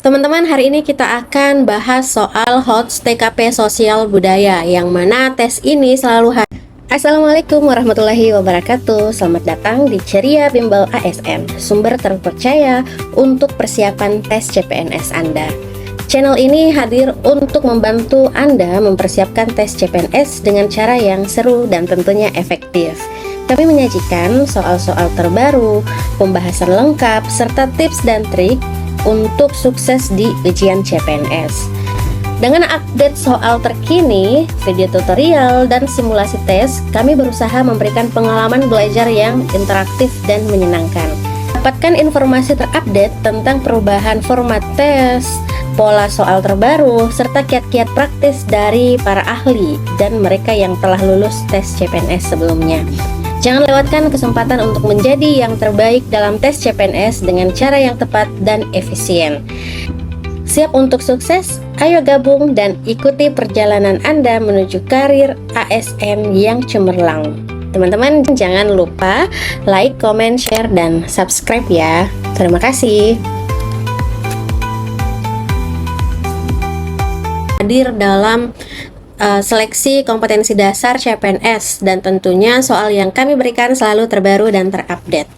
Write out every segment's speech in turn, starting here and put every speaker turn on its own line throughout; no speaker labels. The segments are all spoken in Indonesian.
Teman-teman, hari ini kita akan bahas soal HOTS TKP Sosial Budaya, yang mana tes ini selalu hadir. Assalamualaikum warahmatullahi wabarakatuh. Selamat datang di Ceria Bimbel ASN, sumber terpercaya untuk persiapan tes CPNS Anda. Channel ini hadir untuk membantu Anda mempersiapkan tes CPNS dengan cara yang seru dan tentunya efektif. Kami menyajikan soal-soal terbaru, pembahasan lengkap, serta tips dan trik untuk sukses di ujian CPNS. Dengan update soal terkini, video tutorial, dan simulasi tes, kami berusaha memberikan pengalaman belajar yang interaktif dan menyenangkan. Dapatkan informasi terupdate tentang perubahan format tes, pola soal terbaru, serta kiat-kiat praktis dari para ahli dan mereka yang telah lulus tes CPNS sebelumnya. Jangan lewatkan kesempatan untuk menjadi yang terbaik dalam tes CPNS dengan cara yang tepat dan efisien. Siap untuk sukses? Ayo gabung dan ikuti perjalanan Anda menuju karir ASN yang cemerlang. Teman-teman, jangan lupa like, comment, share, dan subscribe ya. Terima kasih. Hadir dalam seleksi kompetensi dasar CPNS, dan tentunya soal yang kami berikan selalu terbaru dan terupdate.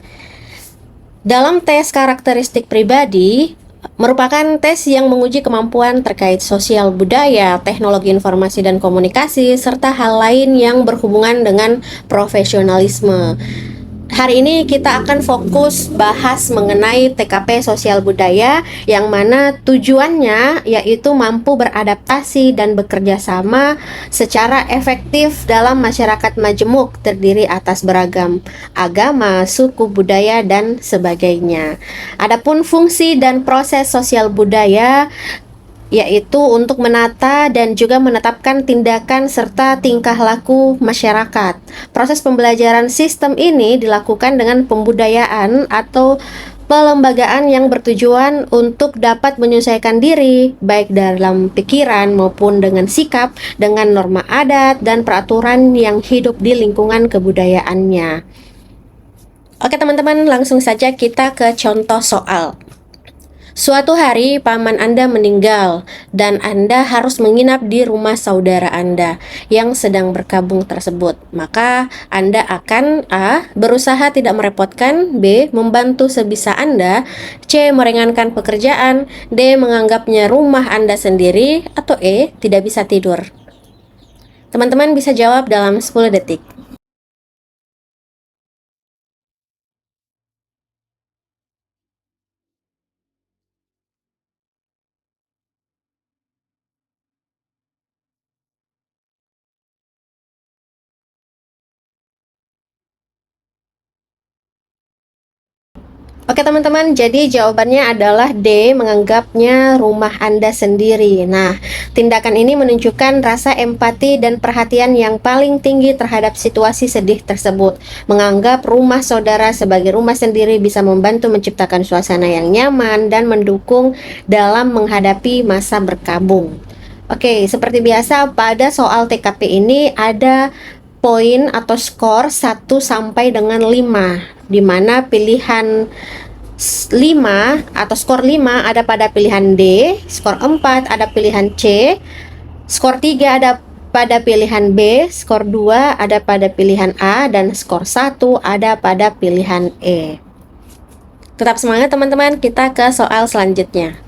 Dalam tes karakteristik pribadi merupakan tes yang menguji kemampuan terkait sosial budaya, teknologi informasi dan komunikasi, serta hal lain yang berhubungan dengan profesionalisme. Hari ini kita akan fokus bahas mengenai TKP sosial budaya, yang mana tujuannya yaitu mampu beradaptasi dan bekerja sama secara efektif dalam masyarakat majemuk terdiri atas beragam agama, suku, budaya, dan sebagainya. Adapun fungsi dan proses sosial budaya yaitu untuk menata dan juga menetapkan tindakan serta tingkah laku masyarakat. Proses pembelajaran sistem ini dilakukan dengan pembudayaan atau pelembagaan yang bertujuan untuk dapat menyesuaikan diri baik dalam pikiran maupun dengan sikap dengan norma adat dan peraturan yang hidup di lingkungan kebudayaannya. Oke teman-teman, langsung saja kita ke contoh soal. Suatu hari paman Anda meninggal dan Anda harus menginap di rumah saudara Anda yang sedang berkabung tersebut. Maka Anda akan A. berusaha tidak merepotkan, B. membantu sebisa Anda, C. meringankan pekerjaan, D. menganggapnya rumah Anda sendiri, atau E. tidak bisa tidur. Teman-teman bisa jawab dalam 10 detik. Oke teman-teman, jadi jawabannya adalah D, menganggapnya rumah Anda sendiri. Nah, tindakan ini menunjukkan rasa empati dan perhatian yang paling tinggi terhadap situasi sedih tersebut. Menganggap rumah saudara sebagai rumah sendiri bisa membantu menciptakan suasana yang nyaman dan mendukung dalam menghadapi masa berkabung. Oke, seperti biasa pada soal TKP ini ada poin atau skor 1 sampai dengan 5, di mana pilihan 5 atau skor 5 ada pada pilihan D, skor 4 ada pilihan C, skor 3 ada pada pilihan B, skor 2 ada pada pilihan A, dan skor 1 ada pada pilihan E. Tetap semangat teman-teman, kita ke soal selanjutnya.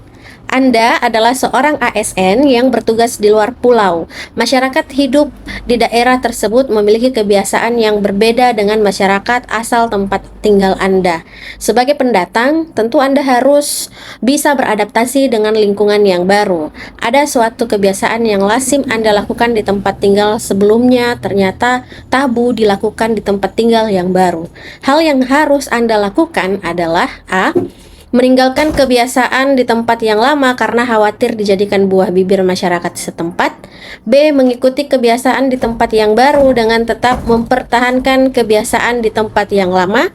Anda adalah seorang ASN yang bertugas di luar pulau. Masyarakat hidup di daerah tersebut memiliki kebiasaan yang berbeda dengan masyarakat asal tempat tinggal Anda. Sebagai pendatang, tentu Anda harus bisa beradaptasi dengan lingkungan yang baru. Ada suatu kebiasaan yang lazim Anda lakukan di tempat tinggal sebelumnya ternyata tabu dilakukan di tempat tinggal yang baru. Hal yang harus Anda lakukan adalah A. meninggalkan kebiasaan di tempat yang lama karena khawatir dijadikan buah bibir masyarakat setempat. B. Mengikuti kebiasaan di tempat yang baru dengan tetap mempertahankan kebiasaan di tempat yang lama.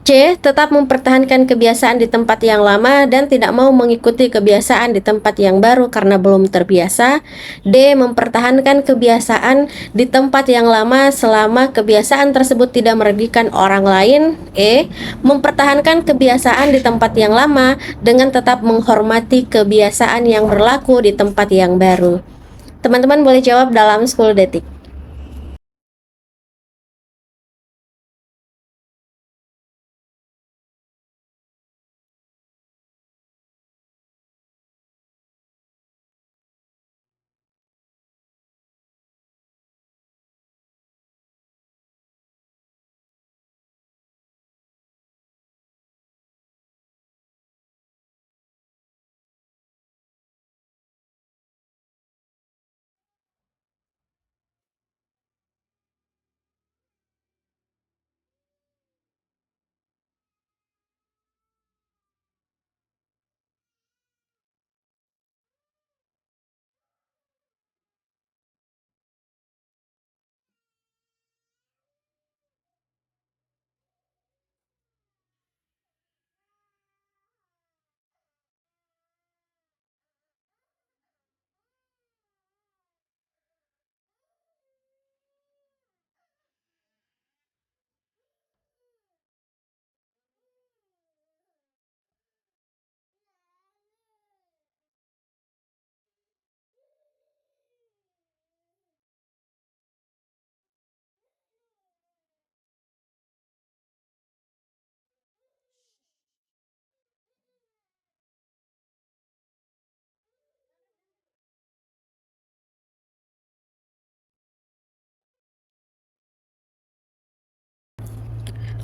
C. Tetap mempertahankan kebiasaan di tempat yang lama dan tidak mau mengikuti kebiasaan di tempat yang baru karena belum terbiasa. D. Mempertahankan kebiasaan di tempat yang lama selama kebiasaan tersebut tidak merugikan orang lain. E. Mempertahankan kebiasaan di tempat yang lama dengan tetap menghormati kebiasaan yang berlaku di tempat yang baru. Teman-teman boleh jawab dalam 10 detik.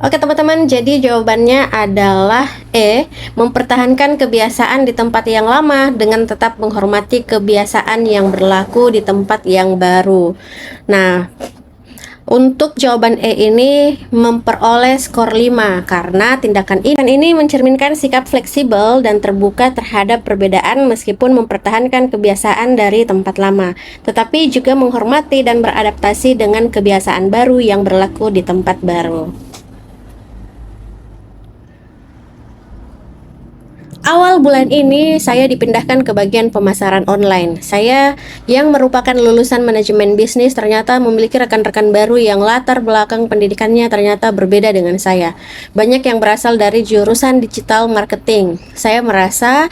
Oke teman-teman, jadi jawabannya adalah E. Mempertahankan kebiasaan di tempat yang lama dengan tetap menghormati kebiasaan yang berlaku di tempat yang baru. Nah, untuk jawaban E ini memperoleh skor 5 karena tindakan ini mencerminkan sikap fleksibel dan terbuka terhadap perbedaan meskipun mempertahankan kebiasaan dari tempat lama, tetapi juga menghormati dan beradaptasi dengan kebiasaan baru yang berlaku di tempat baru. Awal bulan ini saya dipindahkan ke bagian pemasaran online. Saya yang merupakan lulusan manajemen bisnis ternyata memiliki rekan-rekan baru yang latar belakang pendidikannya ternyata berbeda dengan saya. Banyak yang berasal dari jurusan digital marketing. Saya merasa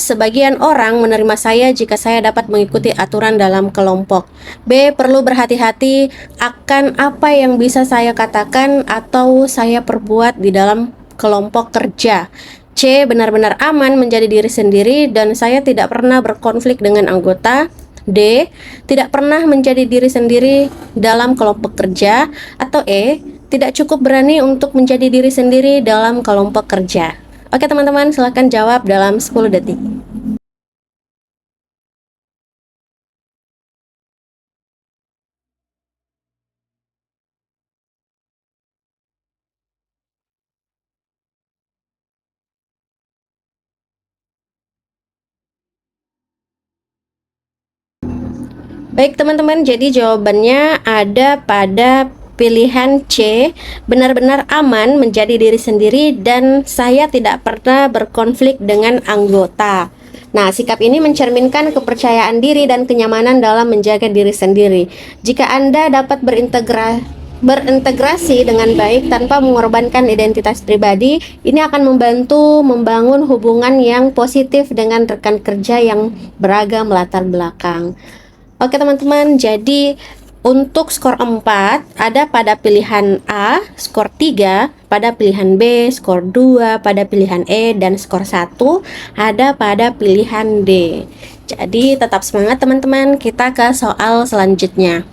sebagian orang menerima saya jika saya dapat mengikuti aturan dalam kelompok. B. Perlu berhati-hati akan apa yang bisa saya katakan atau saya perbuat di dalam kelompok kerja. C. Benar-benar aman menjadi diri sendiri dan saya tidak pernah berkonflik dengan anggota. D. Tidak pernah menjadi diri sendiri dalam kelompok kerja. Atau E. Tidak cukup berani untuk menjadi diri sendiri dalam kelompok kerja. Oke teman-teman, silahkan jawab dalam 10 detik. Baik teman-teman, jadi jawabannya ada pada pilihan C, benar-benar aman menjadi diri sendiri dan saya tidak pernah berkonflik dengan anggota. Nah, sikap ini mencerminkan kepercayaan diri dan kenyamanan dalam menjaga diri sendiri. Jika Anda dapat berintegrasi dengan baik tanpa mengorbankan identitas pribadi, ini akan membantu membangun hubungan yang positif dengan rekan kerja yang beragam latar belakang. Oke teman-teman, jadi untuk skor 4 ada pada pilihan A, skor 3 pada pilihan B, skor 2 pada pilihan E, dan skor 1 ada pada pilihan D. Jadi tetap semangat teman-teman, kita ke soal selanjutnya.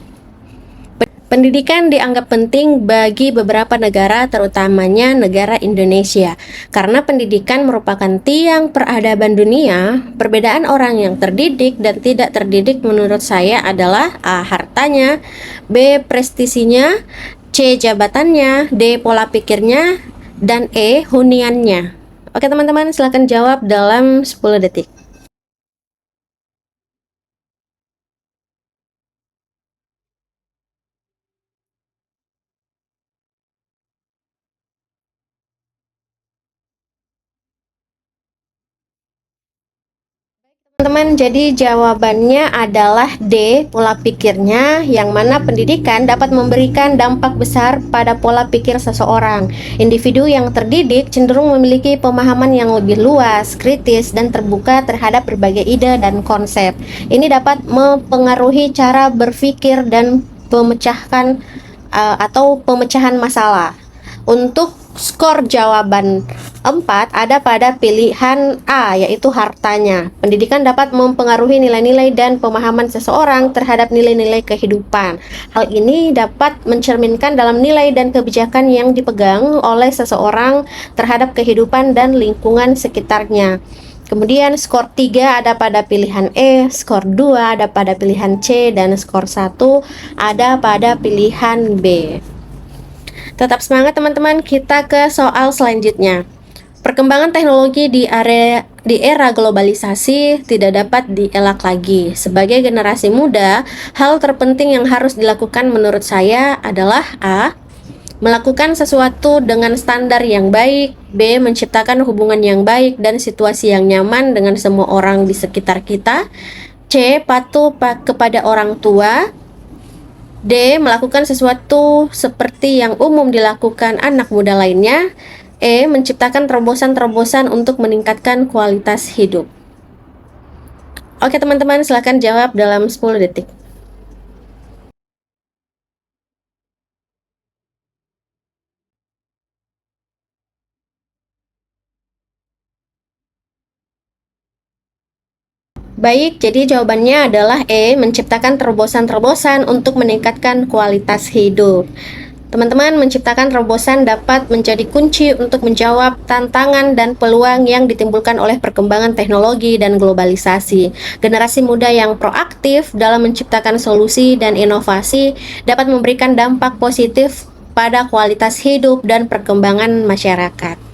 Pendidikan dianggap penting bagi beberapa negara, terutamanya negara Indonesia. Karena pendidikan merupakan tiang peradaban dunia, perbedaan orang yang terdidik dan tidak terdidik menurut saya adalah A. Hartanya, B. Prestisinya, C. Jabatannya, D. Pola pikirnya, dan E. Huniannya. Oke teman-teman, silahkan jawab dalam 10 detik. Teman-teman, jadi jawabannya adalah D, pola pikirnya, yang mana pendidikan dapat memberikan dampak besar pada pola pikir seseorang. Individu yang terdidik cenderung memiliki pemahaman yang lebih luas, kritis, dan terbuka terhadap berbagai ide dan konsep. Ini dapat mempengaruhi cara berpikir dan pemecahan masalah. Untuk skor jawaban 4 ada pada pilihan A, yaitu hartanya. Pendidikan dapat mempengaruhi nilai-nilai dan pemahaman seseorang terhadap nilai-nilai kehidupan. Hal ini dapat mencerminkan dalam nilai dan kebijakan yang dipegang oleh seseorang terhadap kehidupan dan lingkungan sekitarnya. Kemudian skor 3 ada pada pilihan E, skor 2 ada pada pilihan C, dan skor 1 ada pada pilihan B. Tetap semangat teman-teman, kita ke soal selanjutnya. Perkembangan teknologi di era globalisasi tidak dapat dielak lagi. Sebagai generasi muda, hal terpenting yang harus dilakukan menurut saya adalah A. Melakukan sesuatu dengan standar yang baik. B. Menciptakan hubungan yang baik dan situasi yang nyaman dengan semua orang di sekitar kita. C. Patuh kepada orang tua. D. Melakukan sesuatu seperti yang umum dilakukan anak muda lainnya. E. Menciptakan terobosan-terobosan untuk meningkatkan kualitas hidup. Oke teman-teman, silakan jawab dalam 10 detik. Baik, jadi jawabannya adalah E, menciptakan terobosan-terobosan untuk meningkatkan kualitas hidup. Teman-teman, menciptakan terobosan dapat menjadi kunci untuk menjawab tantangan dan peluang yang ditimbulkan oleh perkembangan teknologi dan globalisasi. Generasi muda yang proaktif dalam menciptakan solusi dan inovasi dapat memberikan dampak positif pada kualitas hidup dan perkembangan masyarakat.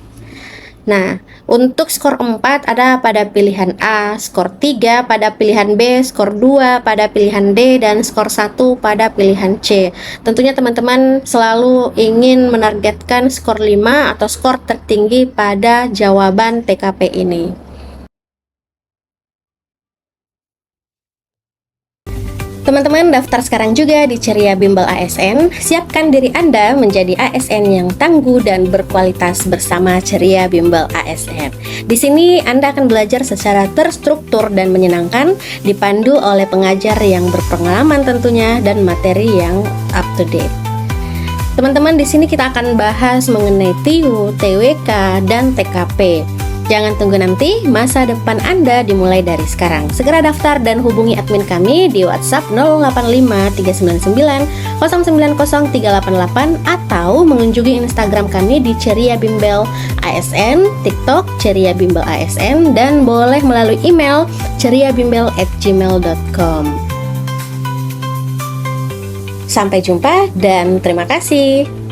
Nah, untuk skor 4 ada pada pilihan A, skor 3 pada pilihan B, skor 2 pada pilihan D, dan skor 1 pada pilihan C. Tentunya teman-teman selalu ingin menargetkan skor 5 atau skor tertinggi pada jawaban TKP ini. Teman-teman, daftar sekarang juga di Ceria Bimbel ASN. Siapkan diri Anda menjadi ASN yang tangguh dan berkualitas bersama Ceria Bimbel ASN. Di sini Anda akan belajar secara terstruktur dan menyenangkan, dipandu oleh pengajar yang berpengalaman tentunya dan materi yang up to date. Teman-teman, di sini kita akan bahas mengenai TIU, TWK, dan TKP. Jangan tunggu nanti, masa depan Anda dimulai dari sekarang. Segera daftar dan hubungi admin kami di WhatsApp 085 399 090 388 atau mengunjungi Instagram kami di Ceria Bimbel ASN, TikTok Ceria Bimbel ASN, dan boleh melalui email ceriabimbel@gmail.com. Sampai jumpa dan terima kasih.